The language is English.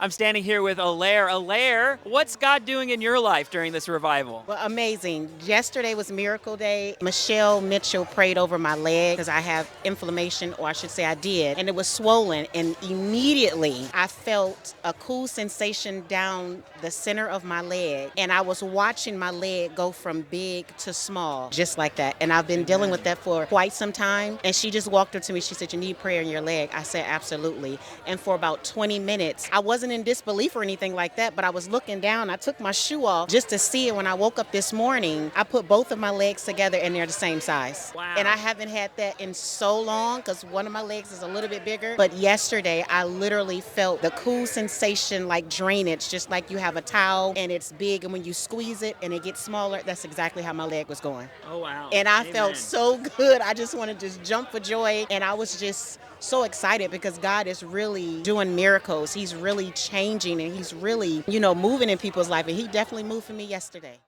I'm standing here with Allaire. Allaire, what's God doing in your life during this revival? Well, amazing. Yesterday was Miracle Day. Michelle Mitchell prayed over my leg because I have inflammation, or I should say I did, and it was swollen. And immediately I felt a cool sensation down the center of my leg. And I was watching my leg go from big to small, just like that. And I've been dealing with that for quite some time. And she just walked up to me. She said, "You need prayer in your leg." I said, "Absolutely." And for about 20 minutes, I wasn't in disbelief or anything like that, but I was looking down. I took my shoe off just to see it. When I woke up this morning, I put both of my legs together and they're the same size. Wow. And I haven't had that in so long because one of my legs is a little bit bigger. But yesterday, I literally felt the cool sensation like drainage, just like you have a towel and it's big, and when you squeeze it and it gets smaller, that's exactly how my leg was going. Oh, wow. And I Amen. felt so good. I just wanted to just jump for joy. And I was just so excited because God is really doing miracles. He's really changing and he's really, moving in people's life. And he definitely moved for me yesterday.